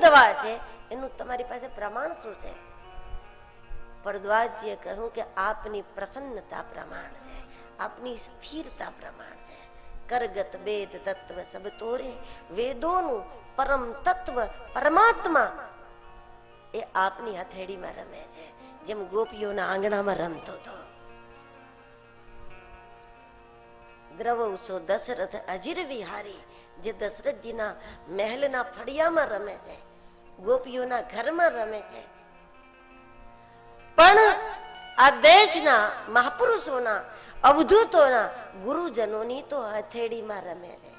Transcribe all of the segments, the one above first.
થવા છે એનું તમારી પાસે પ્રમાણ શું છે? ભરદ્વાજજીએ કહ્યું કે આપની પ્રસન્નતા પ્રમાણ છે, આપની સ્થિરતા પ્રમાણ છે. કરગત વેદ તત્વ સબ તોરે, વેદોનું પરમ તત્વ પરમાત્મા એ આપની હથેળીમાં રમે છે, જેમ ગોપીઓના આંગણામાં રમતો હતો. દ્રવઉસો દશરથ અજીર વિહારી, જે દશરથજીના મહેલના ફળિયામાં રમે છે, ગોપીઓના ઘરમાં રમે છે. પણ આ દેશના મહાપુરુષોના, અવધૂતોના, ગુરુજનોની તો હથેળીમાં રમે છે.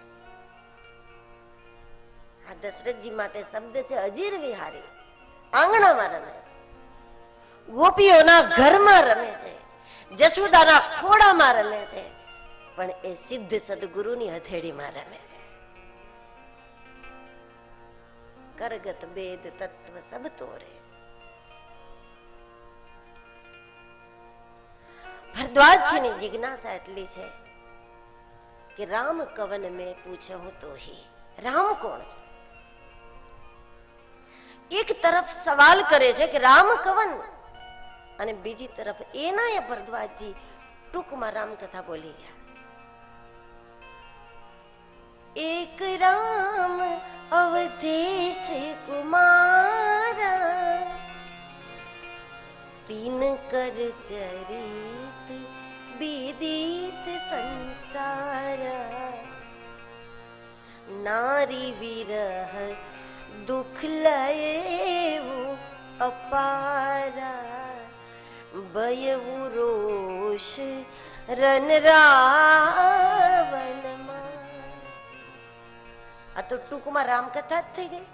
આ દશરથજી માટે શબ્દ છે અજીર વિહારી, આંગણામાં રમે છે, ગોપીઓના ઘરમાં રમે છે, જશોદાના ખોડામાં રમે છે, પણ એ સિદ્ધ સદગુરુની હથેળીમાં રમે છે. કરગત વેદ તત્વ સબ તોરે. ભરદ્વાજજીની જિજ્ઞાસા એટલી છે કે રામ કવન મેં પૂછો તો હી, રામ કોણ છે? એક તરફ સવાલ કરે છે કે રામ કવન, અને બીજી તરફ એના એ ભરદ્વાજજી ટૂંકમાં રામકથા બોલી ગયા. એક રામ અવધેશ કુમારા, તીન કર ચરિત વિદિત સંસારા, નારી વિરહ દુઃખ લયેવું અપારા, ભયવું રોષ રન રાવનમાં. આ તો ટૂંકમાં રામકથા જ થઈ ગઈ.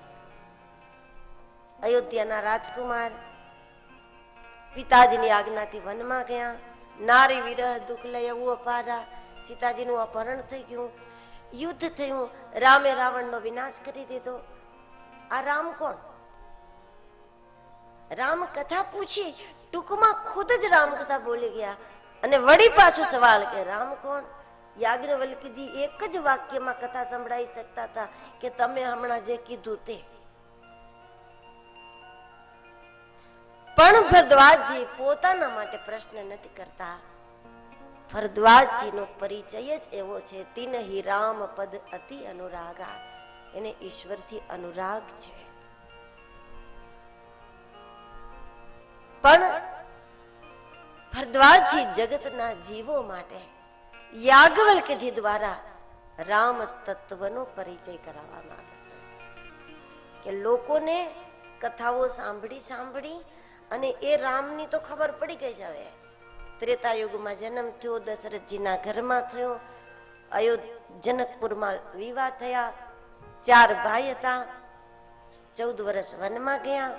અયોધ્યાના રાજકુમાર પિતાજીની આજ્ઞાથી વનમાં ગયા, નારી વિરહ દુઃખ લઈ એવું અપારા, સીતાજીનું અપહરણ થઈ ગયું, યુદ્ધ થયું, રામે રાવણનો વિનાશ કરી દીધો. આ રામ કોણ? રામ કથા પૂછી, ટૂંકમાં ખુદ જ રામ કથા બોલી ગયા. અને વળી પાછો સવાલ કે રામ કોણ? યાજ્ઞવલ્ક્યજી એક જ વાક્યમાં કથા સંભળાવી શકતા હતા કે તમે હમણાં જે કીધું તે. પણ ભરદ્વાજજી પોતાના માટે પ્રશ્ન નથી કરતા. ભરદ્વાજજીનો પરિચય જ એવો છે, તિનહિ રામ પદ અતિ અનુરાગા, એને ઈશ્વરથી અનુરાગ છે. પણ ભરદ્વાજજી જગતના જીવો માટે યાજ્ઞવલ્ક્યજી દ્વારા રામ તત્વનો પરિચય કરાવવા માંગે છે કે લોકોને કથાઓ સાંભળી સાંભળી અને એ રામની તો ખબર પડી ગઈ છે. હવે ત્રેતાયુગમાં જન્મ થયો, દશરથજીના ઘરમાં થયો, જનકપુરમાં વિવાહ થયા, 4 ભાઈ હતા, 14 વર્ષ વનમાં ગયા,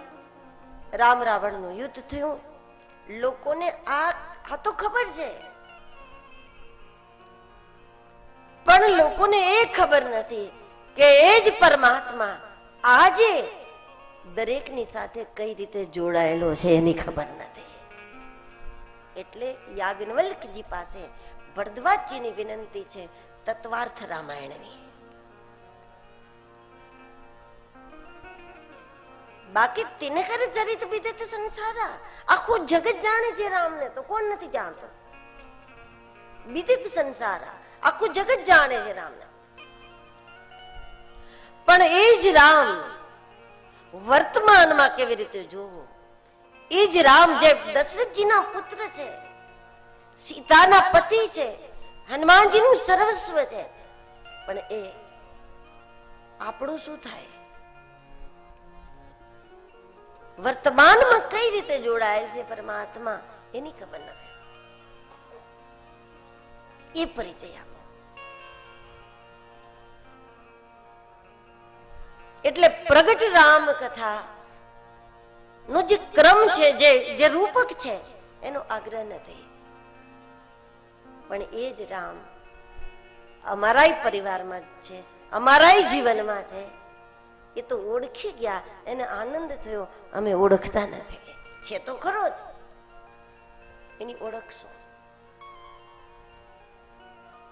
રામ રાવણનું યુદ્ધ થયું. લોકોને આ તો ખબર છે, પણ લોકોને એ ખબર નથી કે એ જ પરમાત્મા આજે દરેકની સાથે કઈ રીતે જોડાયેલો છે, એની ખબર નથી. એટલે યાજ્ઞવલ્ક્યજી પાસે ભરદ્વાજજીની વિનંતી છે તત્વાર્થ રામાયણની. બાકી તિનકર ચરિત વિદિત સંસારા, આખું જગત જાણે છે રામને, તો કોણ નથી જાણતો? વિદિત સંસારા, આખું જગત જાણે છે રામને. પણ એ જ રામ વર્તમાનમાં કેવી રીતે જોવું? એ જ રામ જે દશરથજીના પુત્ર છે, સીતાના પતિ છે, હનુમાનજીનું સર્વસ્વ છે, પણ એ આપણું શું થાય? વર્તમાનમાં કઈ રીતે જોડાયેલ છે પરમાત્મા, એની ખબર નથી. એ પરિચય આપો. એટલે પ્રગટ રામ કથા નો જે ક્રમ છે, જે રૂપક છે, એનો આગ્રહ નથી. પણ એ જ રામ અમારા પરિવારમાં છે, અમારા જીવનમાં છે. એ તો ઓળખી ગયા, એને આનંદ થયો. અમે ઓળખતા નથી, છે તો ખરો જ, એની ઓળખ શું?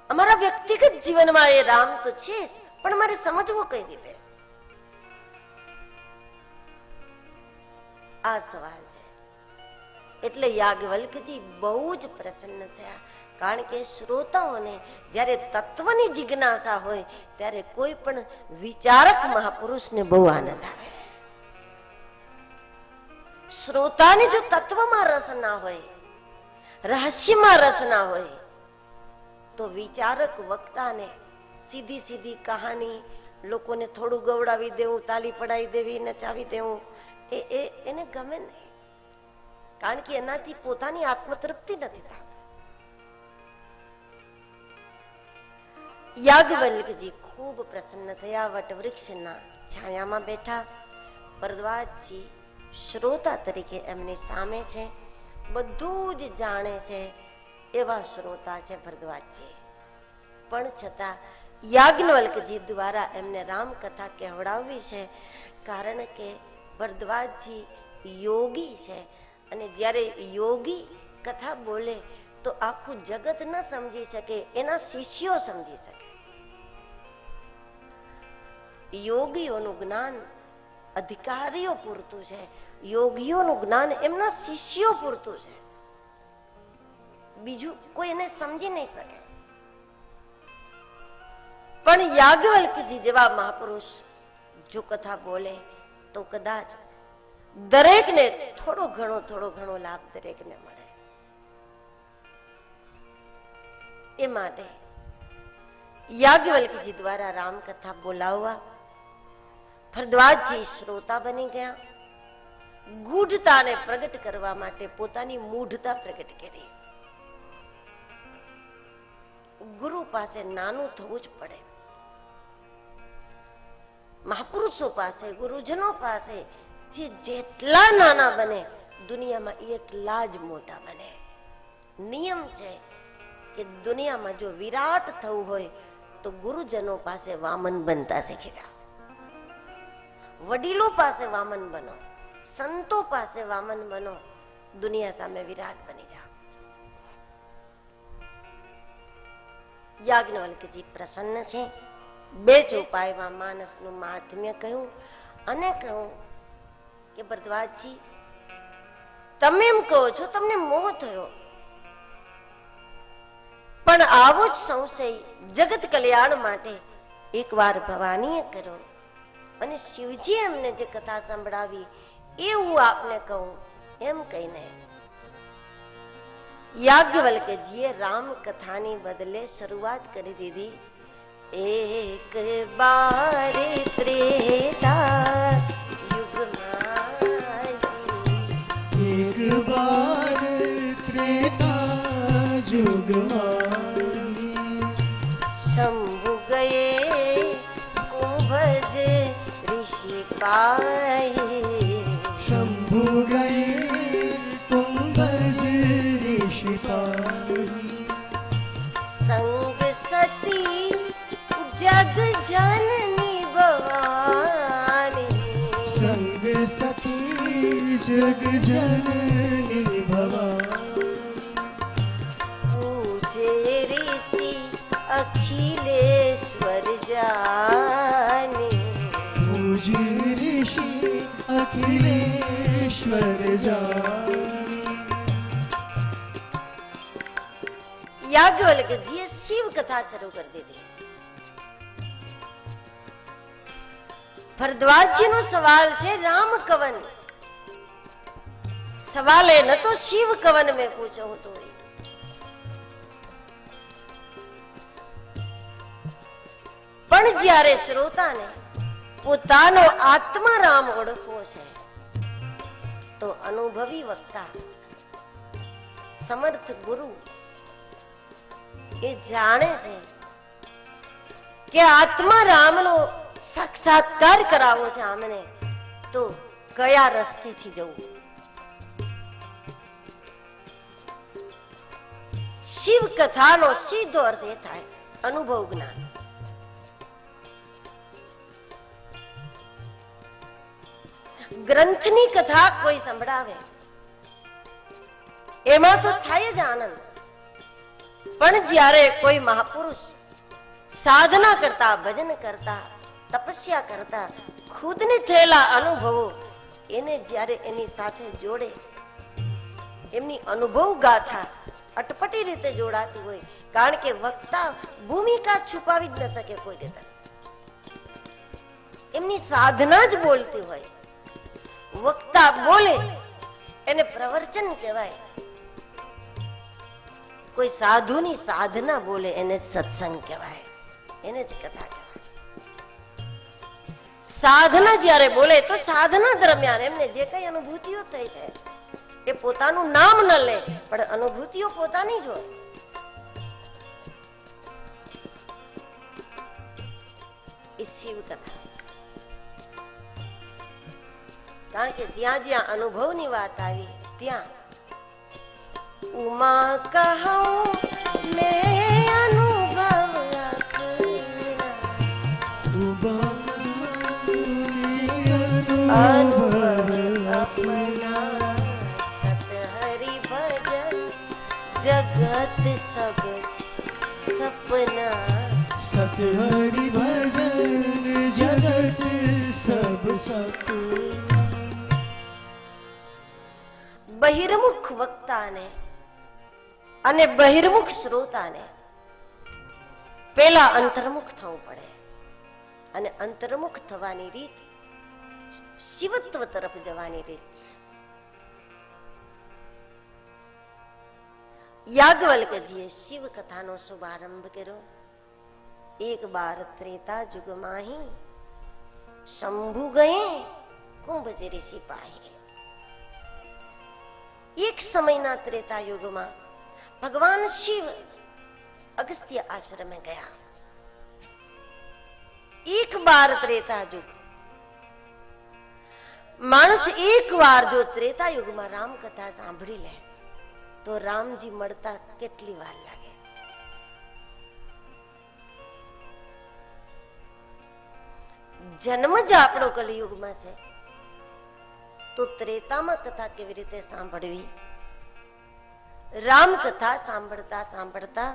અમારા વ્યક્તિગત જીવનમાં એ રામ તો છે જ, પણ મારે સમજવો કઈ રીતે? આ સવાલ છે. એટલે યાજ્ઞવલ્ક્યજી બહુ જ પ્રસન્ન થયા, કારણ કે શ્રોતાઓને જ્યારે તત્વની જિજ્ઞાસા હોય ત્યારે કોઈ પણ વિચારક મહાપુરુષને બહુ આનંદ આવે. શ્રોતાને જો તત્વમાં રસ ના હોય, રહસ્યમાં રસ ના હોય, તો વિચારક વક્તાને સીધી સીધી કહાની, લોકોને થોડું ગવડાવી દેવું, તાલી પડાવી દેવી, નચાવી દેવું, એને ગમે નહીં. કારણ કે એનાથી પોતાની આત્મતૃપ્તિ નથી થતી. યાજ્ઞવલ્ક્યજી ખૂબ પ્રસન્ન થયા. વટવૃક્ષના છાયામાં બેઠા. ભરદ્વાજજી શ્રોતા તરીકે એમની સામે છે, બધું જ જાણે છે એવા શ્રોતા છે ભરદ્વાજજી. પણ છતાં યાજ્ઞવલ્ક્યજી દ્વારા એમને રામકથા કહેવડાવવી છે, કારણ કે ભરદ્વાજજી યોગી છે, અને જ્યારે યોગી કથા બોલે તો આખું જગત ન સમજી શકે, એના શિષ્યો સમજી શકે. યોગીઓનું જ્ઞાન અધિકારીઓ પૂરતું છે, યોગીઓનું જ્ઞાન એમના શિષ્યો પૂરતું છે, બીજું કોઈ એને સમજી નહીં શકે. પણ યાજ્ઞવલ્ક્યજી જેવા મહાપુરુષ જો કથા બોલે તો કદાચ દરેકને થોડો ઘણો લાભ દરેકને મળે. એ માટે યાજ્ઞવલ્ક્યજી દ્વારા રામકથા બોલાવવા ભરદ્વાજજી શ્રોતા બની ગયા. ગૂઢતાને પ્રગટ કરવા માટે પોતાની મૂઢતા પ્રગટ કરી. ગુરુ પાસે નાનું થવું જ પડે. મહાપુરુષો પાસે, ગુરુજનો પાસે જેટલા નાના બને દુનિયામાં એટલા જ મોટા બને. નિયમ છે કે દુનિયામાં જો વિરાટ થવું હોય તો ગુરુજનો પાસે વામન બનતા શીખી જાઓ, વડીલો પાસે વામન બનો, સંતો પાસે વામન બનો, દુનિયા સામે વિરાટ બની જાઓ. યાજ્ઞવલ્ક્યજી પ્રસન્ન છે. બે ચોપાઈમાં માનસનું મહાત્મ્ય કહ્યું અને કહ્યું કે ભરદ્વાજજી, તમે એમ કહો છો તમને મોહ થયો, પણ આવો જ સંશય જગત કલ્યાણ માટે એકવાર ભવાનીએ કર્યો, અને શિવજી એમને જે કથા સંભળાવી એ હું આપને કહું એમ કહીને યાજ્ઞવલ્ક્યજીએ રામ કથાની બદલે શરૂઆત કરી દીધી. એક બાર ત્રેતા યુગમાં, એક બાર ત્રેતા યુગમાં, શંભુ ગયે કુંભજ ઋષિ પાઈ, શંભુ ગયે કુંભજ ઋષિ પાઈ, સંગ સતી જગ જનની ભવાની, સંગ સતી જગ જનની ભવાની, પૂજે ઋષિ અખિલેશ્વર જાની, પૂજે ઋષિ અખિલેશ્વર જાની. યાજ્ઞવલ્ક્યજીએ શિવ કથા શરૂ કરી દીધી. ભરદ્વાજજીનો સવાલ છે રામ કવન. સવાલ એ ન તો શિવ કવન મેં પૂછો હું તો, પણ જ્યારે શ્રોતાને પોતાનો આત્મા રામ ઓળખવો છે તો અનુભવી વક્તા, સમર્થ ગુરુ એ જાણે છે કે આત્મા રામનો સાક્ષાત્કાર કરાવો છે આમને, તો કયા રસ્તેથી જવું. શિવ કથાનો સીધો અર્થ એ થાય અનુભવ જ્ઞાન. ગ્રંથની કથા કોઈ સંભળાવે એમાં તો થાય જ આનંદ, પણ જ્યારે કોઈ મહાપુરુષ સાધના કરતા, ભજન કરતા, તપસ્યા કરતા ખુદને થયેલા અનુભવો એને જ્યારે એની સાથે જોડે, એમની અનુભવ ગાથા અટપટી રીતે જોડાતી હોય, કારણ કે વક્તા ભૂમિકા છુપાવી જ ન શકે કોઈ રીતે, એમની સાધના જ બોલતી હોય. વક્તા બોલે એને પ્રવચન કહેવાય, કોઈ સાધુની સાધના બોલે એને જ સત્સંગ કહેવાય, એને જ કથા કહેવાય. સાધના જ્યારે બોલે તો સાધના દરમિયાન એમને જે કઈ અનુભૂતિઓ થઈ છે એ પોતાનું નામ ન લે, પણ અનુભૂતિઓ પોતાની જ હોય. એ શિવ કથા, કારણ કે જ્યાં જ્યાં અનુભવની વાત આવી ત્યાં ઉમા કહું મેં અનુભવ अपना सतहरि भजन जगत सब सपना, सतहरि भजन जगत सब सपना. બહિર્મુખ વક્તાને અને બહિર્મુખ શ્રોતાને પેલા અંતર્મુખ થવું પડે, અને અંતર્મુખ થવાની રીત શિવત્વ તરફ જવાની રીત છે. યાજ્ઞવલ્કજીએ શિવ કથાનો શુભારંભ કર્યો. એક બાર ત્રેતા યુગમાં શંભુ ગયે કુંભજ ઋષિ પાહે. એક સમયના ત્રેતા યુગમાં ભગવાન શિવ અગસ્ત્ય આશ્રમે ગયા. એક બાર ત્રેતા યુગ, માણસ એક વાર જો ત્રેતા યુગમાં રામ કથા સાંભળી લે તો રામજી મળતા કેટલી વાર લાગે. જન્મ જ આપણો કલિયુગમાં છે તો ત્રેતામાં કથા કેવી રીતે સાંભળવી? રામ કથા સાંભળતા સાંભળતા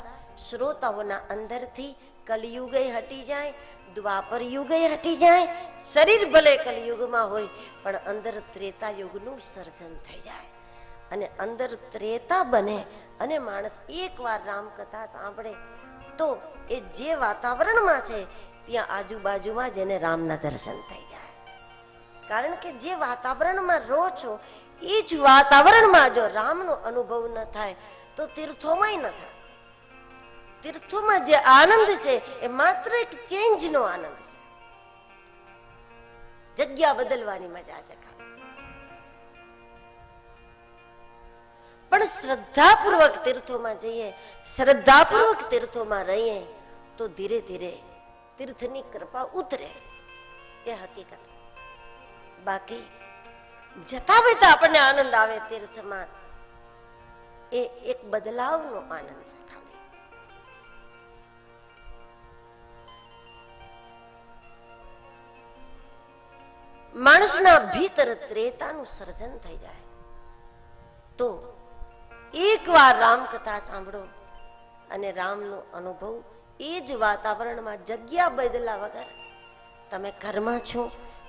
શ્રોતાઓના અંદરથી કલિયુગે હટી જાય, દ્વાપર યુગે હટી જાય, શરીર ભલે કલિયુગમાં હોય પણ અંદર ત્રેતા યુગનું સર્જન થઈ જાય, અને અંદર ત્રેતા બને અને માણસ એકવાર રામ કથા સાંભળે તો એ જે વાતાવરણમાં છે ત્યાં આજુબાજુમાં જેને રામના દર્શન થઈ જાય. કારણ કે જે વાતાવરણમાં રહો છો એ જ વાતાવરણમાં જો રામનો અનુભવ ન થાય તો તીર્થોમાં ન થાય. તીર્થોમાં જે આનંદ છે એ માત્ર એક ચેન્જનો આનંદ છે, જગ્યા બદલવાની મજા છે. પણ શ્રદ્ધાપૂર્વક તીર્થોમાં જઈએ, શ્રદ્ધાપૂર્વક તીર્થોમાં રહીએ તો ધીરે ધીરે તીર્થની કૃપા ઉતરે, એ હકીકત. બાકી જતા વેતા આપણને આનંદ આવે તીર્થમાં, એ એક બદલાવનો આનંદ છે ખાલી. માણસના ભીતર ત્રેતાનું સર્જન થઈ જાય તો એકવાર રામ કથા સાંભળો અને રામનો અનુભવ એ જ વાતાવરણમાં, જગ્યા બદલા વગર. તમે ઘરમાં છો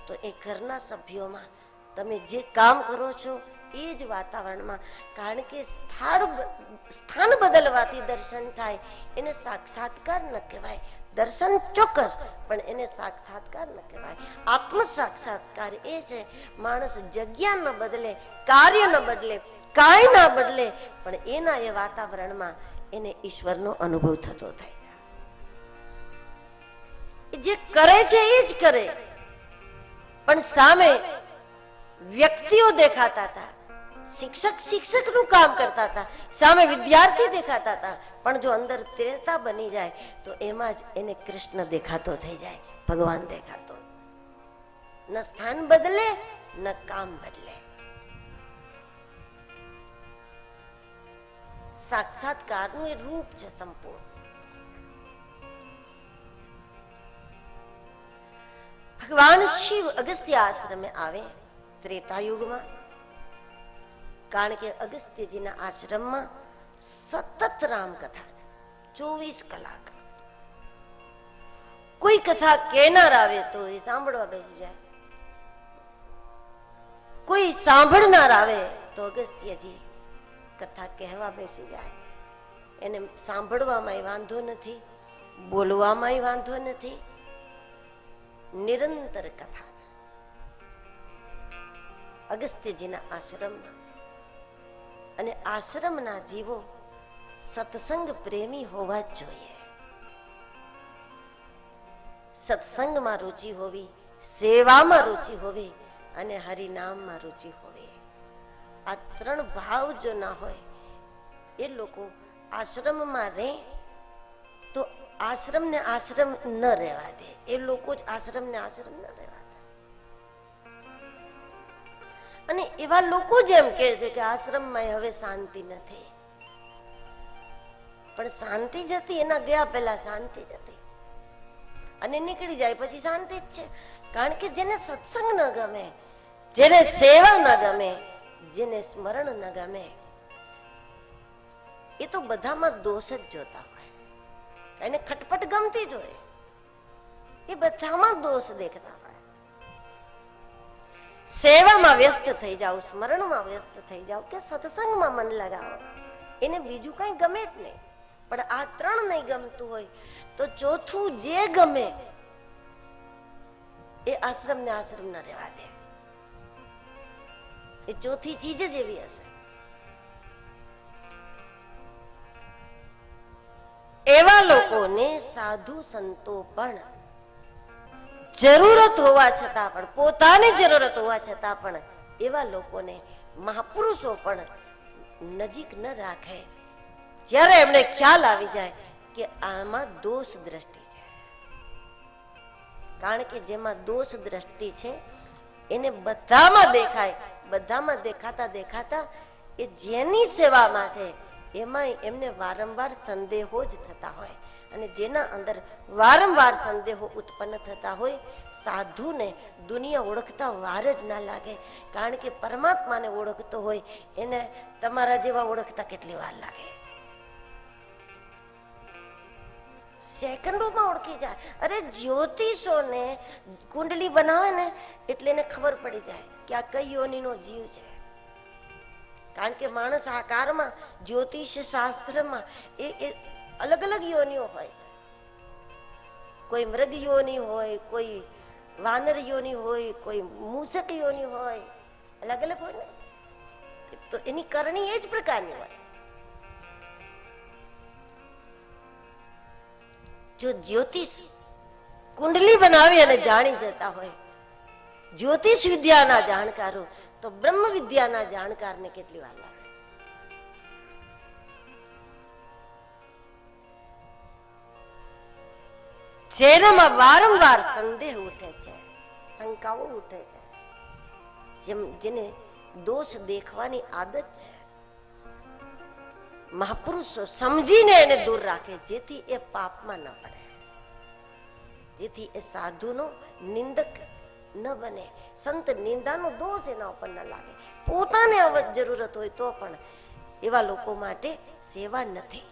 તો એ ઘરના સભ્યોમાં તમે જે કામ કરો છો એ જ વાતાવરણમાં, કારણ કે સ્થાન બદલવાથી દર્શન થાય, એને સાક્ષાત્કાર ન કહેવાય. દર્શન ચોક્કસ, પણ એને સાક્ષાત્કાર ન કહેવાય. આત્મ સાક્ષાત્કાર એ છે માણસ જગ્યા ન બદલે, કાર્ય ન બદલે, કાંઈ ના બદલે, પણ એના એ વાતાવરણમાં એને ઈશ્વરનો અનુભવ થતો થાય. જે કરે છે એ જ કરે, પણ સામે વ્યક્તિઓ દેખાતા હતા, શિક્ષકનું કામ કરતા હતા, સામે વિદ્યાર્થી દેખાતા હતા, પણ જો અંદર ત્રેતા બની જાય તો એમાં જ એને કૃષ્ણ દેખાતો થઈ જાય, ભગવાન દેખાતો. ન સ્થાન બદલે ન કામ બદલે. સાક્ષાત્કારનું એ રૂપ છે સંપૂર્ણ. ભગવાન શિવ અગસ્ત્ય આશ્રમે આવે ત્રેતા યુગમાં, કારણ કે અગસ્ત્યજીના આશ્રમમાં સતત રામ કથા છે, 24 કલાક. કોઈ કથા કેનાર આવે તો એ સાંભળવા બેસી જાય. કોઈ સાંભળનાર આવે તો અગસ્ત્યજી કથા કહેવા બેસી જાય. એને સાંભળવામાં વાંધો નથી, બોલવામાં વાંધો નથી, નિરંતર કથા. અગસ્ત્યજીના આશ્રમમાં અને આશ્રમના જીવો સત્સંગ પ્રેમી હોવા જ જોઈએ. સત્સંગમાં રુચિ હોવી, સેવામાં રુચિ હોવી અને હરિનામમાં રુચિ હોવી. આ ત્રણ ભાવ જો ના હોય એ લોકો આશ્રમમાં રહે તો આશ્રમને આશ્રમ ન રહેવા દે. એ લોકો જ આશ્રમને આશ્રમ ન રહેવા દે. અને એવા લોકો જ એમ કહે છે કે આશ્રમમાં હવે શાંતિ નથી. પણ શાંતિ જતી, એના ગયા પહેલા શાંતિ જતી અને નીકળી જાય પછી શાંતિ જ છે. કારણ કે જેને સત્સંગ ન ગમે, જેને સેવા ન ગમે, જેને સ્મરણ ન ગમે, એ તો બધામાં દોષ જ જોતા હોય. એને ખટપટ ગમતી જ હોય, એ બધામાં દોષ દેખતા હોય. સેવામાં વ્યસ્ત થઈ જાઓ, સ્મરણમાં વ્યસ્ત થઈ જાઓ કે સત્સંગમાં મન લગાવો, એને બીજું કઈ ગમે જ નહીં. પણ આ ત્રણ નહીં ગમતું હોય તો ચોથું જે ગમે એ આશ્રમ ને આશ્રમ ન રહેવા દે. એ ચોથી ચીજ જ એવી હશે. એવા લોકોને સાધુ સંતો પણ જરૂરત હોવા છતાં પણ, પોતાની જરૂરત હોવા છતાં પણ એવા લોકોને મહાપુરુષો પણ નજીક ન રાખે. જ્યારે એમને ખ્યાલ આવી જાય કે આમાં દોષ દ્રષ્ટિ છે. કારણ કે જેમાં દોષ દ્રષ્ટિ છે એને બધામાં દેખાય. બધામાં દેખાતા દેખાતા એ જેની સેવામાં છે એમાં એમને વારંવાર સંદેહો જ થતા હોય. અને જેના અંદર વારંવાર સંદેહો ઉત્પન્ન થતા હોય, સાધુને દુનિયા ઓળખતા વાર જ ના લાગે. કારણ કે પરમાત્માને ઓળખતો હોય એને તમારા જેવા ઓળખતા કેટલી વાર લાગે? સેકન્ડોમાં ઓળખી જાય. અરે જ્યોતિષોને કુંડલી બનાવે ને એટલે એને ખબર પડી જાય કે આ કઈ યોનિનો જીવ છે. કારણ કે માણસ આકારમાં, જ્યોતિષ શાસ્ત્રમાં એ અલગ અલગ યોનિઓ હોય છે. કોઈ મૃગ યોની હોય, કોઈ વાનર યોની હોય, કોઈ મૂષક યોની હોય, અલગ અલગ હોય ને. તો એની કરણી એ જ પ્રકારની હોય. જો જ્યોતિષ કુંડલી બનાવી અને જાણી જતા હોય, જ્યોતિષ વિદ્યાના જાણકારો, તો બ્રહ્મ વિદ્યાના જાણકારને કેટલી વાર લાગે? જેનામાં વારંવાર સંદેહ ઉઠે છે, શંકાઓ ઉઠે છે, જેને દોષ દેખવાની આદત છે, મહાપુરુષો સમજીને એને દૂર રાખે જેથી એ પાપમાં ન પડે, જેથી એ સાધુનો નિંદક ન બને. સંત નિંદાનો દોષ એના ઉપર ન લાગે. પોતાને જરૂરત હોય તો પણ એવા લોકો માટે સેવા નથી.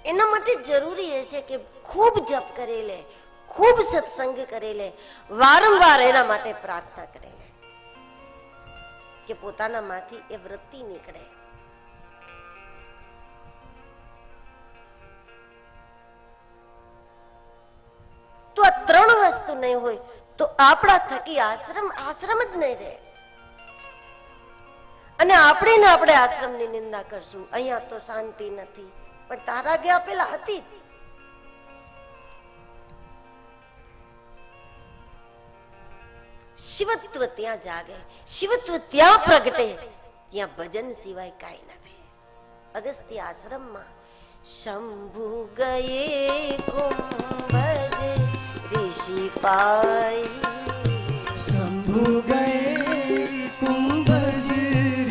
એના માટે જરૂરી એ છે કે ખૂબ જપ કરી લે, ખૂબ સત્સંગ કરી લે, વારંવાર એના માટે પ્રાર્થના કરે લે કે પોતાના માંથી એ વૃત્તિ નીકળે. તો આ ત્રણ વસ્તુ નહીં હોય તો આપણા થકી આશ્રમ જ નહીં રહે. અને આપણે આશ્રમની નિંદા કરશું, અહીંયા તો શાંતિ નથી, પણ તારા ગયા પેલા હતી. શિવત્વ ત્યાં જાગે, શિવત્વ ત્યાં પ્રગટે, ત્યાં ભજન સિવાય કાંઈ નથી. અગસ્ત્ય આશ્રમમાં શંભુ ગયે કુંભજ ઋષિ પાઈ, શંભુ ગયે કુંભજ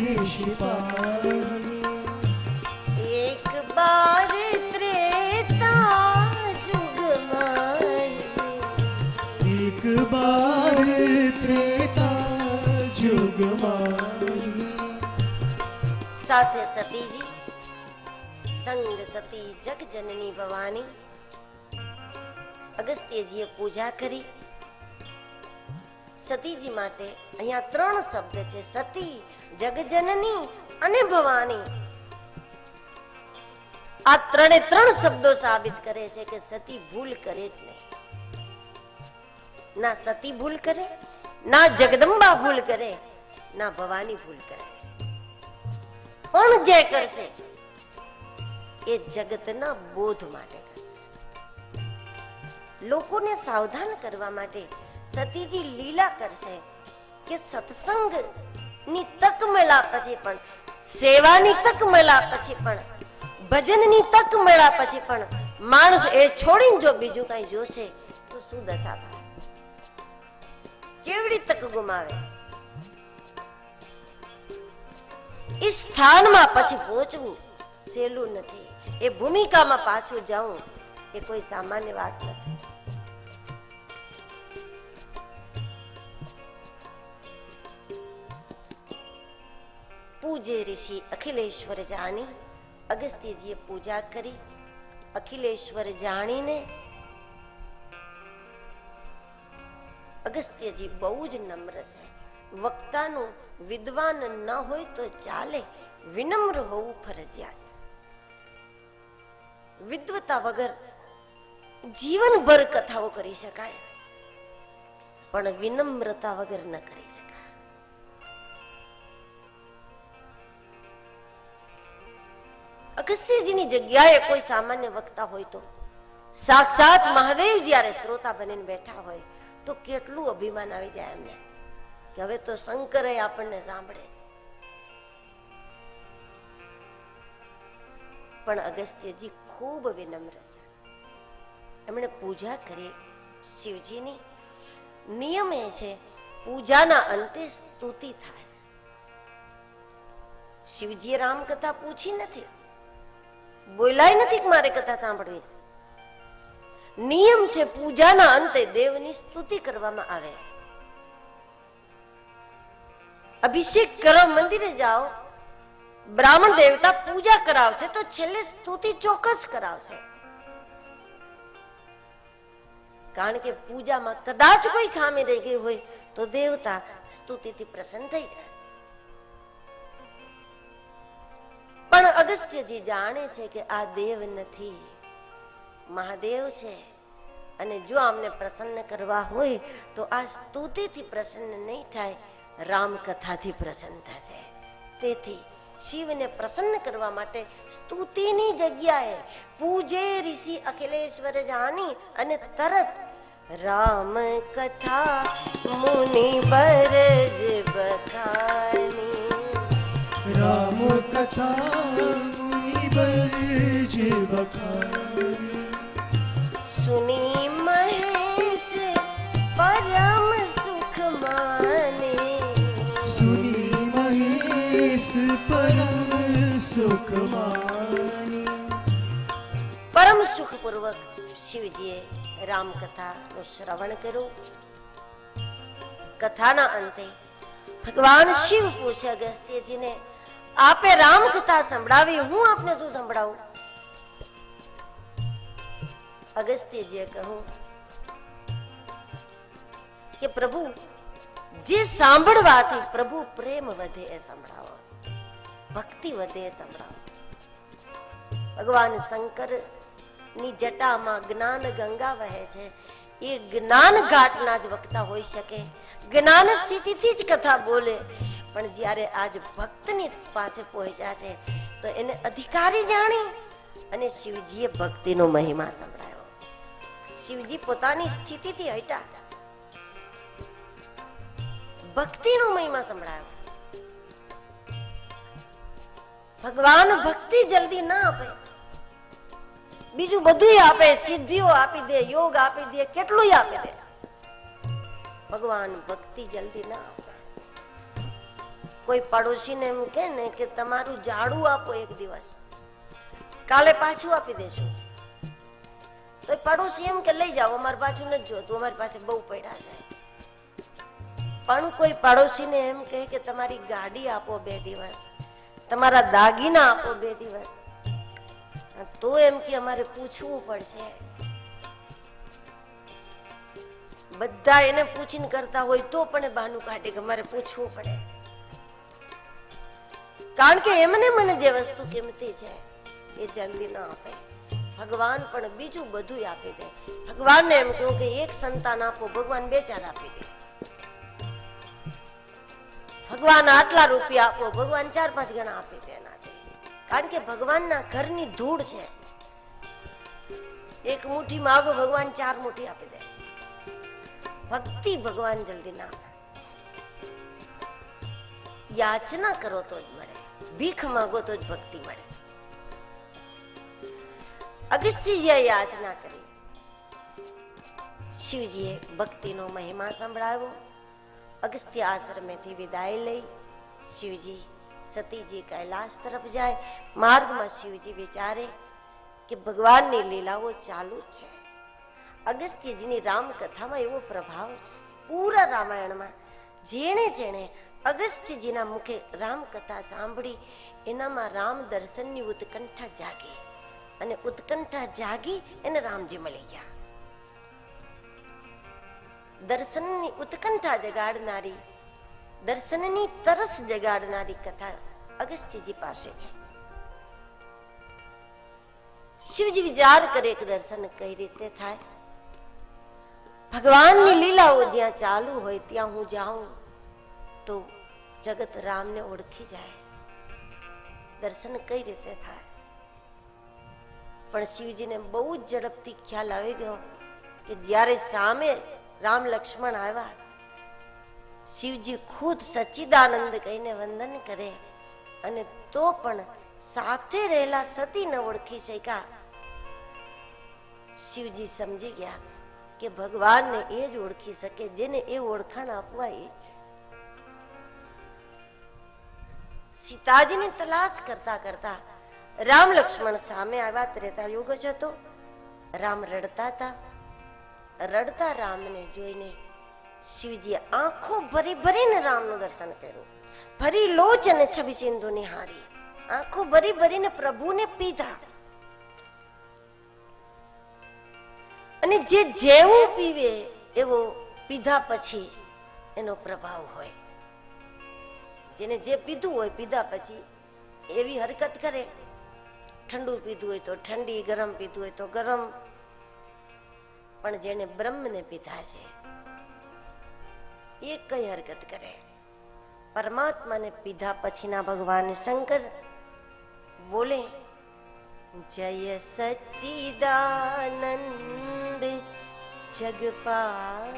ઋષિ પાઈ, એક બાર ત્રેતા જુગમાં, એક બાર ત્રેતા જુગમાં, સાથે સતીજી, સંગ સતી જગ જનની ભવાની, અગસ્ત્યજીએ પૂજા કરી. સતીજી માટે અહીંયા 3 શબ્દ છે: સતી, જગજનની અને ભવાની. આ 3 શબ્દો સાબિત કરે છે કે સતી ભૂલ કરે જ નહીં. ના સતી ભૂલ કરે, ના જગદંબા ભૂલ કરે, ના ભવાની ભૂલ કરે. પણ જે કરશે એ જગતના બોધ માટે કરશે. લોકોને સાવધાન કરવા માટે સતીજી લીલા કરશે કે સત્સંગની તક મળ્યા પછી પણ, સેવાની તક મળ્યા પછી પણ, ભજનની તક મળ્યા પછી પણ માણસ એ છોડીને જો બીજું કઈ જોશે તો શું દશા થાય? કેવડી તક ગુમાવે? એ સ્થાનમાં પછી પહોંચવું સહેલું નથી. એ ભૂમિકામાં પાછું જવું એ કોઈ સામાન્ય વાત નથી. પૂજે ઋષિ અખિલેશ્વર જાણી. અગસ્ત્યજીએ પૂજા કરી. અખિલેશ્વર જાણીને અગસ્ત્યજી બહુ જ નમ્ર છે. વક્તાનું વિદ્વાન ન હોય તો ચાલે, વિનમ્ર હોવું ફરજિયાત છે. વિદ્વતા વગર જીવનભર કથાઓ કરી શકાય, પણ વિનમ્રતા વગર ન કરી શકાય. અગસ્ત્યજીની જગ્યાએ કોઈ સામાન્ય વક્તા હોય તો, સાક્ષાત મહાદેવ જ્યારે શ્રોતા બનીને બેઠા હોય તો કેટલું અભિમાન આવી જાય એમને કે હવે તો શંકરે આપણને સાંભળે. પણ અગસ્ત્યજી ખૂબ વિનમ્ર છે. એમણે પૂજા કરી શિવજીની. નિયમ એ છે પૂજાના અંતે સ્તુતિ થાય. શિવજીએ રામકથા પૂછી નથી, બોલાય નથી કે મારે કથા સાંભળવી. નિયમ છે પૂજાના અંતે દેવની સ્તુતિ કરવામાં આવે. અભિષેક કરો, મંદિરે જાઓ, બ્રાહ્મણ દેવતા પૂજા કરાવશે તો છેલ્લે સ્તુતિ ચોક્કસ કરાવશે. કારણ કે પૂજામાં કદાચ કોઈ ખામી રહી ગઈ હોય તો દેવતા સ્તુતિથી પ્રસન્ન થઈ જાય. પણ અગસ્ત્યજી જાણે છે કે આ દેવ નથી, મહાદેવ છે, અને જો આમને પ્રસન્ન કરવા હોય તો આ સ્તુતિથી પ્રસન્ન નહીં થાય, રામકથાથી પ્રસન્ન થશે. તેથી શિવને પ્રસન્ન કરવા માટે સ્તુતિની જગ્યાએ પૂજે ઋષિ અખિલેશ્વર જાની અને તરત રામ કથા મુનિ બરજ બખાની. રામ કથા મુનિ બરજ બખાની. સુની મહેશ પરમ સુખ માને. સુની મહેશ પરમ સુખ માને. પરમ સુખપૂર્વક શિવજીએ રામકથાનું શ્રવણ કર્યું. કથાના અંતે ભગવાન શિવ પૂછે અગસ્ત્યજીને, આપે રામકથા સંભળાવી, હું આપને શું સંભળાવું? અગસ્ત્યજીએ કહ્યું કે પ્રભુ, જે સાંભળવાથી પ્રભુ પ્રેમ વધે એ સંભળાવો, ભક્તિ વધે એ સંભળાવો. ભગવાન શંકર ની જટામાં જ્ઞાન ગંગા વહે છે. એ જ્ઞાન ઘાટના જ વક્તા હોઈ શકે, જ્ઞાન સ્થિતિથી જ કથા બોલે. પણ જ્યારે આજ ભક્તની પાસે પહોંચ્યા છે તો એને અધિકારી જાણી અને શિવજીએ ભક્તિનો મહિમા સંભળાયો. શિવજી પોતાની સ્થિતિથી હટ્યા, ભક્તિનો મહિમા સંભળાયો. ભગવાન ભક્તિ જલ્દી ના આપે, બીજું બધું આપે, સિદ્ધિઓ આપી દે, યોગ આપી દે, કેટલું આપી દે. ભગવાન ભક્તિ જલ્દી ના આપે. કોઈ પડોશીને એમ કે ને કે તમારું ઝાડુ આપો એક દિવસ, કાલે પાછું આપી દેશું. તો પડોશી એમ કે લઈ જાઓ, અમારે પાછું નથી જોતું, અમારી પાસે બહુ પડ્યા છે. પણ કોઈ પડોશીને એમ કહે કે તમારી ગાડી આપો 2 દિવસ, તમારા દાગીના આપો 2 દિવસ, તો એમ કે અમારે પૂછવું પડશે. બધા એને પૂછીને કરતા હોય તો પણ એ બહાનું કાઢે કે મારે પૂછવું પડે, કારણ કે એમને મને જે વસ્તુ કિંમતી છે એ જલ્દી ન આપે. ભગવાન પણ બીજું બધું આપી દે. ભગવાનને એમ કહ્યું કે એક સંતાન આપો, ભગવાન 2-4 આપી દે. ભગવાન આટલા રૂપિયા આપો, ભગવાન 4-5 ગણા આપી દે એનાથી. કારણ કે ભગવાનના ઘરની ધૂળ છે. એક મુઠ્ઠી માગો, ભગવાન 4 મુઠ્ઠી આપી દે. ભક્તિ ભગવાન જલ્દી ના આપે. યાચના કરો તો જ મળે, ભીખ માગો તો જ ભક્તિ મળે. અગસ્ત્યજીએ યાચના કરી, શિવજીએ ભક્તિનો મહિમા સંભળાવ્યો. અગસ્ત્ય આશ્રમેથી વિદાય લઈ શિવજી સતીજી કૈલાસ તરફ જાય. માર્ગમાં શિવજી વિચારે કે ભગવાનની લીલાઓ ચાલુ જ છે. અગસ્ત્યજીની રામકથામાં એવો પ્રભાવ છે. પૂરા રામાયણમાં જેણે જેણે અગસ્ત્યજીના મુખે રામકથા સાંભળી એનામાં રામ દર્શનની ઉત્કંઠા જાગી, અને ઉત્કંઠા જાગી એને રામજી મળી ગયા. દર્શનની ઉત્કંઠા જગાડનારી, દર્શનની તરસ જગાડનારી કથા અગસ્ત્યજી પાસે છે. શિવજી વિચાર કરે કે દર્શન કઈ રીતે થાય. ભગવાનની લીલાઓ જ્યાં ચાલુ હોય ત્યાં હું જાઉં તો જગત રામને ઓળખી જાય. દર્શન કઈ રીતે થાય? પણ શિવજીને બહુ જ ઝડપથી ખ્યાલ આવી ગયો કે જ્યારે સામે રામ લક્ષ્મણ આવ્યા, શિવજી ખુદ સચ્ચિદાનંદ કહીને વંદન કરે, અને તો પણ સાથે રહેલા સતી ન ઓળખી શક્યા. શિવજી સમજી ગયા કે ભગવાનને એ જ ઓળખી શકે જેને એ ઓળખાણ આપવા એ છે. સીતાજીની તલાશ કરતા કરતા રામ લક્ષ્મણ સામે આવ્યા. ત્રેતાયુગ જ હતો. રામ રડતા હતા. રડતા રામને જોઈને શિવજીએ આંખો ભરી ભરીને રામનું દર્શન કર્યું. ભરી લોચન છબી સિંધુ નિહારી, આંખો ભરી ભરીને પ્રભુને પીધા. અને જે જેવું પીવે એવો પીધા પછી એનો પ્રભાવ હોય. જેને જે પીધું હોય પીધા પછી એવી હરકત કરે. ઠંડુ પીધું હોય તો ઠંડી, ગરમ પીધું હોય તો ગરમ. પણ જેને બ્રહ્મને પીધા છે એ કઈ હરકત કરે? પરમાત્માને પીધા પછીના ભગવાન શંકર બોલે, જય સચ્ચિદાનંદ જગપાલ.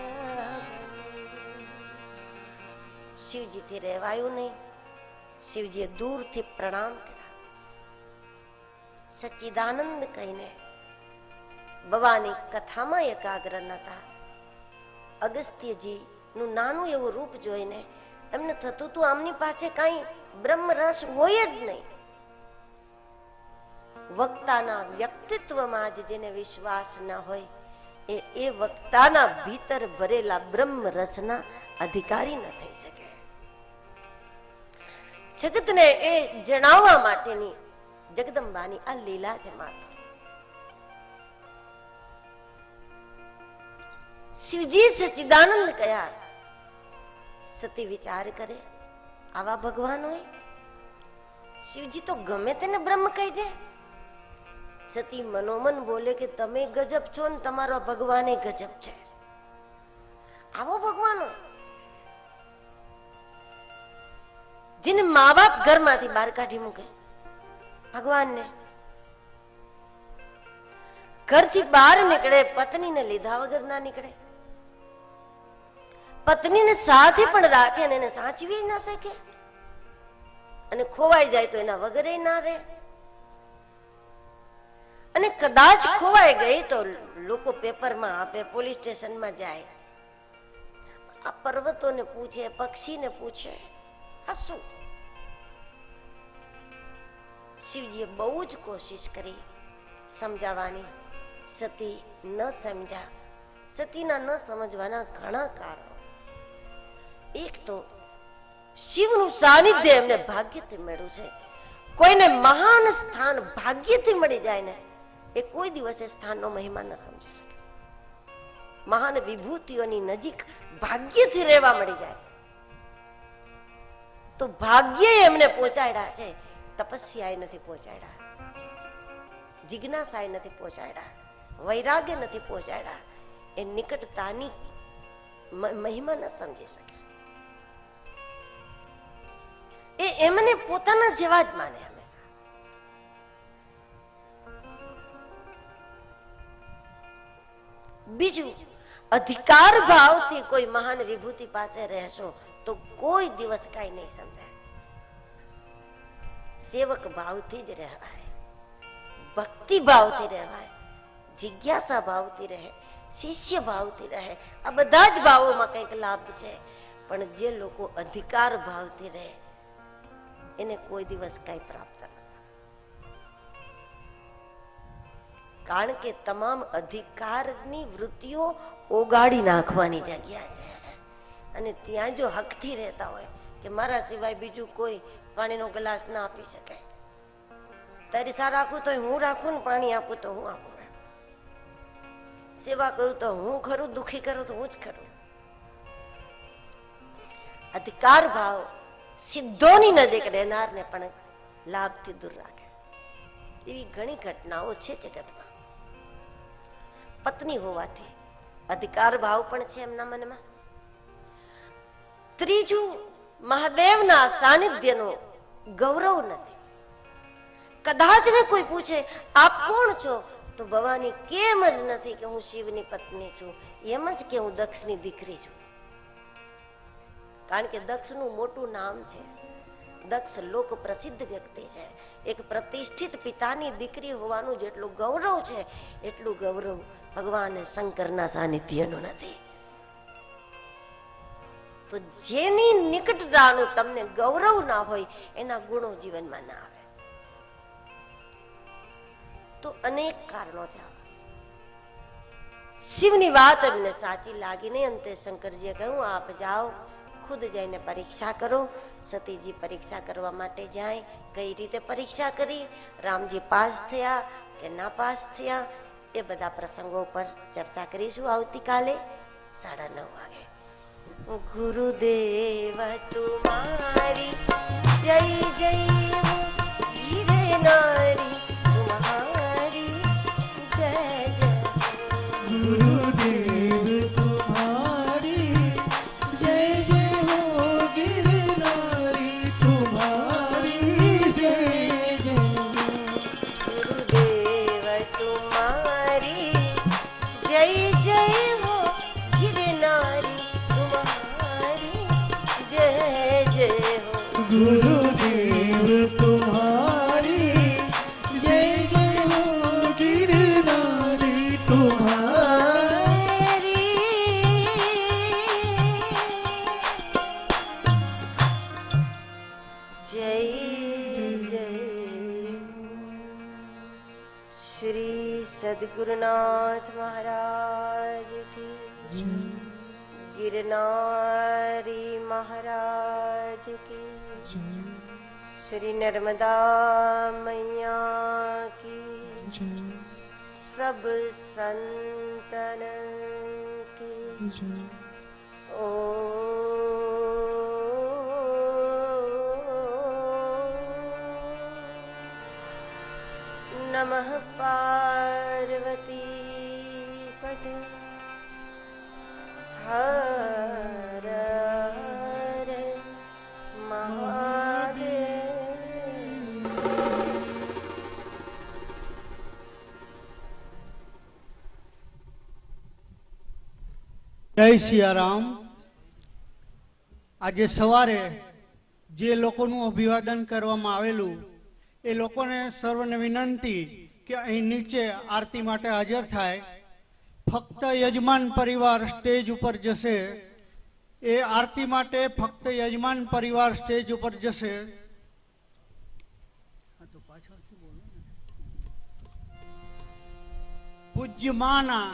શિવજીથી રહેવાયું નહીં. શિવજીએ દૂરથી પ્રણામ કર્યા. સચ્ચિદાનંદ કહીને બાબાની કથામાં એકાગ્ર નતા. અગસ્ત્યજી નું નાનું એવું રૂપ જોઈને એમને થતું હતું આમની પાસે કઈ બ્રહ્મ રસ હોય જ નહીં. વક્તાના વ્યક્તિત્વમાં જ જેને વિશ્વાસ ન હોય એ વક્તાના ભીતર ભરેલા બ્રહ્મ રસના અધિકારી ન થઈ શકે. જગતને એ જણાવવા માટેની જગદંબાની આ લીલા છે માત્ર. શિવજી સચ્ચિદાનંદ કયા. સતી વિચાર કરે, આવા ભગવાન હોય? શિવજી તો ગમે તેને બ્રહ્મ કહી દે. સતી મનોમન બોલે કે તમે ગજબ છો ને તમારો ભગવાન એ ગજબ છે. આવો ભગવાન હોય જેને મા બાપ ઘરમાંથી બહાર કાઢી મૂકે. ભગવાનને ઘરથી બહાર નીકળે, પત્નીને લીધા વગર ના નીકળે. પત્નીને સાથે પણ રાખે ને એને સાચવી ના શકે, અને ખોવાઈ જાય તો એના વગરે ના રહે. અને કદાચ ખોવાઈ ગઈ તો લોકો પેપરમાં આપે, પોલીસ સ્ટેશનમાં જાય. આ પર્વતોને પૂછે, પક્ષીને પૂછે, આ શું? શિવજીએ બહુ જ કોશિશ કરી સમજાવવાની. સતી ન સમજ્યા. સતીના ન સમજવાના ઘણા કારણો. એક તો શિવનું સાનિધ્ય એમને ભાગ્યથી મળ્યું છે. કોઈને મહાન સ્થાન ભાગ્યથી મળી જાય ને એ કોઈ દિવસે સ્થાનનો મહિમા ન સમજી શકે. મહાન વિભૂતિઓની નજીક ભાગ્યથી રહેવા મળી જાય તો ભાગ્યે એમને પહોંચાડ્યા છે, તપસ્યાએ નથી પહોંચાડ્યા, જિજ્ઞાસાએ નથી પહોંચાડ્યા, વૈરાગ્ય નથી પહોંચાડ્યા. એ નિકટતાની મહિમા ન સમજી શકે. એ એમને પોતાના જેવા જ માને હંમેશા. બીજું, અધિકાર ભાવથી કોઈ મહાન વિભૂતિ પાસે રહેશો તો કોઈ દિવસ કઈ નહીં સમજાય. સેવક ભાવથી જ રહેવાય, ભક્તિ ભાવથી રહેવાય, જિજ્ઞાસા ભાવથી રહે, શિષ્ય ભાવથી રહે. આ બધા જ ભાવોમાં કંઈક લાભ છે, પણ જે લોકો અધિકાર ભાવથી રહે એને કોઈ દિવસ કઈ પ્રાપ્ત નથી. કારણ કે તમામ અધિકારની વૃત્તિઓ ઓગાળી નાખવાની જગ્યા છે. અને ત્યાં જો હકથી રહેતા હોય કે મારા સિવાય બીજું કોઈ પાણીનો ગ્લાસ ના આપી શકે, તારી સા રાખું તો હું રાખું ને પાણી આપું તો હું આપું, સેવા કરું તો હું ખરું, દુખી કરું તો હું જ ખરું. અધિકાર ભાવ સિદ્ધોની નજીક રહેનારને પણ લાભથી દૂર રાખે. એવી ઘણી ઘટનાઓ છે જગતમાં. પત્ની હોવાથી અધિકાર ભાવ પણ છે એમના મનમાં. ત્રીજું, મહાદેવના સાનિધ્યનો ગૌરવ નથી. કદાચ ને કોઈ પૂછે આપ કોણ છો તો ભવાની કેમ જ નથી કે હું શિવની પત્ની છું, એમ જ કે હું દક્ષની દીકરી છું. કારણ કે દક્ષનું મોટું નામ છે. દક્ષ લોક પ્રસિદ્ધ વ્યક્તિ છે. એક પ્રતિષ્ઠિત પિતાની દીકરી હોવાનું જેટલું ગૌરવ છે એટલું ગૌરવ ભગવાન શંકરના સાનિધ્યનું નથી. તો જેની નિકટતાનું તમને ગૌરવ ના હોય એના ગુણો જીવનમાં ના આવે. તો અનેક કારણો છે. શિવની વાત એમને સાચી લાગી નહીં. અંતે શંકરજીએ કહ્યું આપ જાઓ, ખુદ જઈને પરીક્ષા કરો. સતીજી પરીક્ષા કરવા માટે જાય. કઈ રીતે પરીક્ષા કરી, રામજી પાસ થયા કે ના પાસ થયા, એ બધા પ્રસંગો પર ચર્ચા કરીશું આવતીકાલે 9:30 વાગે. ગુરુદેવ તુમારી જય જય હીરે નારી તુમ્હારી જય જય. गुरुदेव तुम्हारी जय जय हो, गिरनारी तुम्हारी जय जय. गुरुदेव तुम्हारी जय जय हो, गिरनारी तुम्हारी जय जय हो. गुरुदेव तुम्हारी जय जय हो, गिरनारी तुम्हारी. जय जय श्री सद्गुरुनाथ महाराज की, गिरनारी महाराज की, श्री नर्मदा मैया की, सब संतन की. नमः पार्वती पते हर हर महादेव. જય સિયારામ. આજે સવારે જે લોકોનું અભિવાદન કરવામાં આવેલું એ લોકોને સર્વને વિનંતી કે અહીં નીચે આરતી માટે હાજર થાય. ફક્ત યજમાન પરિવાર સ્ટેજ ઉપર જશે. એ આરતી માટે ફક્ત યજમાન પરિવાર સ્ટેજ ઉપર જશે. પૂજ્ય માના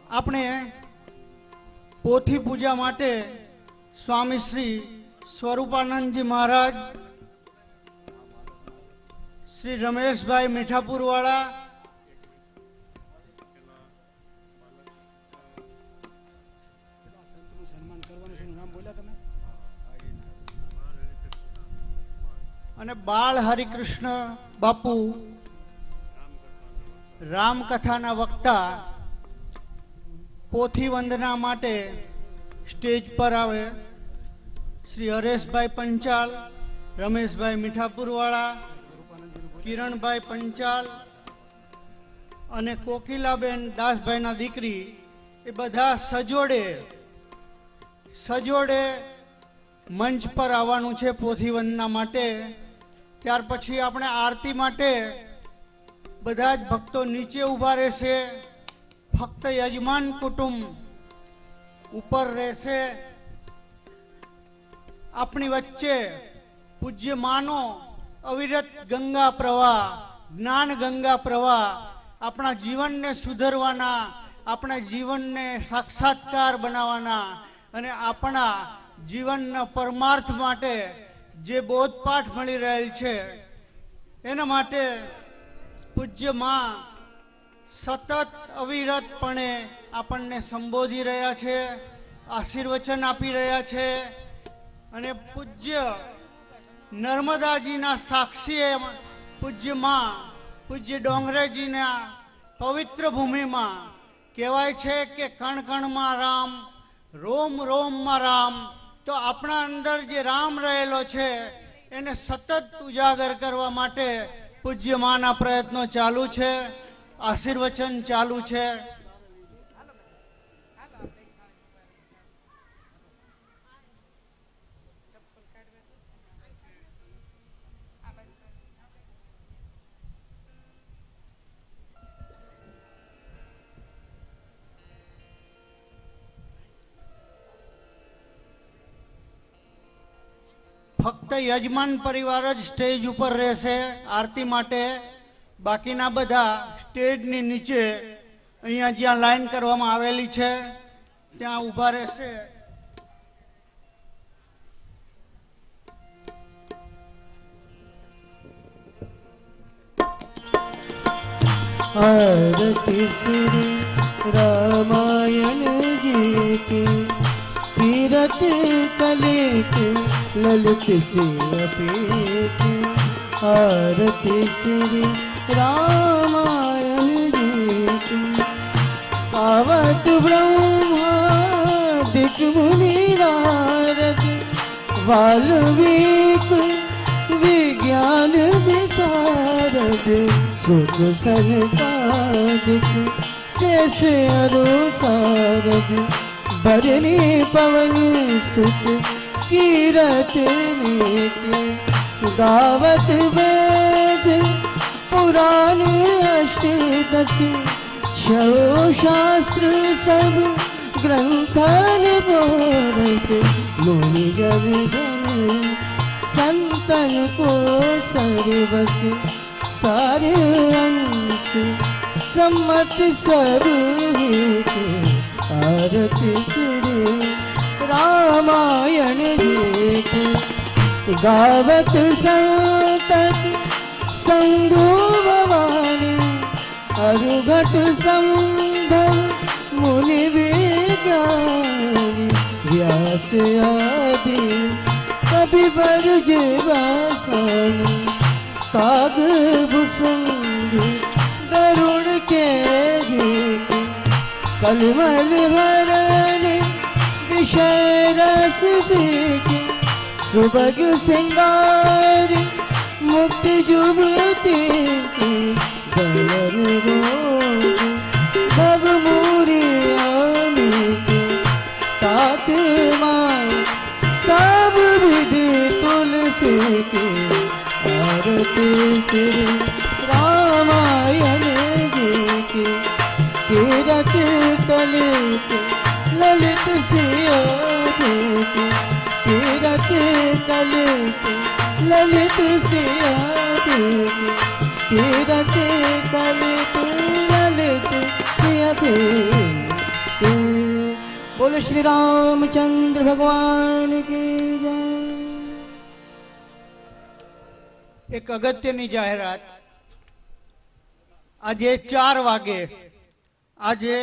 આપણે પોથી પૂજા માટે સ્વામી શ્રી સ્વરૂપાનંદજી મહારાજ, શ્રી રમેશભાઈ મીઠાપુર વાળા, અને બાળ હરિકૃષ્ણ બાપુ રામકથાના વક્તા પોથી વંદના માટે સ્ટેજ પર આવે શ્રી હરેશભાઈ પંચાલ, રમેશભાઈ મીઠાપુરવાળા, કિરણભાઈ પંચાલ અને કોકિલાબેન દાસભાઈના દીકરી એ બધા સજોડે મંચ પર આવવાનું છે પોથી વંદના માટે. ત્યાર પછી આપણે આરતી માટે બધા જ ભક્તો નીચે ઊભા રહેશે. ફક્ત યજમાન કુટુંબ ઉપર રહેશે. આપણી વચ્ચે પૂજ્ય માનો અવિરત ગંગા પ્રવાહ, જ્ઞાન ગંગા પ્રવાહ આપણા જીવનને સુધરવાના, આપણા જીવનને સાક્ષાત્કાર બનાવવાના અને આપણા જીવનના પરમાર્થ માટે જે બોધપાઠ મળી રહેલ છે એના માટે પૂજ્ય માં સતત અવિરતપણે આપણને સંબોધી રહ્યા છે, આશીર્વચન આપી રહ્યા છે. અને પૂજ્ય નર્મદાજીના સાક્ષીએ પૂજ્ય માં, પૂજ્ય ડોંગરેજીના પવિત્ર ભૂમિમાં કહેવાય છે કે કણ કણમાં રામ, રોમ રોમમાં રામ. તો આપણા અંદર જે રામ રહેલો છે એને સતત ઉજાગર કરવા માટે પૂજ્ય માના પ્રયત્નો ચાલુ છે, આશીર્વચન ચાલુ છે. ફક્ત યજમાન પરિવાર જ સ્ટેજ ઉપર રહેશે આરતી માટે. બાકીના બધા સ્ટેજની નીચે અહીંયા જ્યાં લાઈન કરવામાં આવેલી છે ત્યાં ઊભા રહેશે. आरती श्री रामायण जी की तीरथ कलित ललित से अपेत. आरती श्री रामायण जी की आवत ब्रह्मादिक मुनि नारद वाल्मीक विज्ञान विशारद सुख सनकादिक शेष अनुसारद भरणी पवन सुत कीरतने के गावत वेद पुराण अष्टदशी छो शास्त्र सब ग्रंथन बोरस मुनि जन संतन को सर्वस सारे अंश सम्मत सब आरती श्री रामायण जी की गावत संतत संगोवाणी अरुघट संभव मुनि विज्ञानी व्यास आदि कवि बरजेवानी काग भुसुंड गरुड़ के कलमल हरण विषय रस पीके सुभग सिंगार मुक्ति जुबती गलर रोग भव मूरी आमी तात मां सब विधि तुलसी की आरती श्री रामायण जी की तीरथ कलित ललित सिया देती तीरथ कलित ललित सिया देती तीरथ कलित ललित सिया देती. बोलो श्री रामचंद्र भगवान की जय. એક અગત્યની જાહેરાત. આજે 4 વાગે, આજે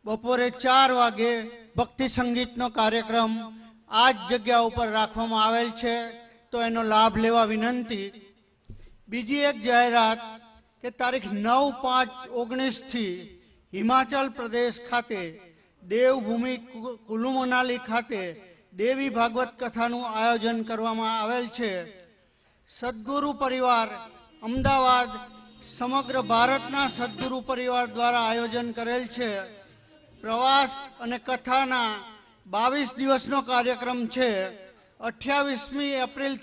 બપોરે 4 વાગે ભક્તિ સંગીતનો કાર્યક્રમ આ જ જગ્યા ઉપર રાખવામાં આવેલ છે. તો એનો લાભ લેવા વિનંતી. બીજી એક જાહેરાત કે તારીખ 9/5/19 થી હિમાચલ પ્રદેશ ખાતે દેવભૂમિ કુલુ મનાલી ખાતે દેવી ભાગવત કથાનું આયોજન કરવામાં આવેલ છે. સદગુરુ પરિવાર અમદાવાદ સમગ્ર ભારતના સદગુરુ પરિવાર દ્વારા આયોજન કરેલ છે. પ્રવાસ અને કથાના 22 દિવસનો કાર્યક્રમ છે. 28મી એપ્રિલ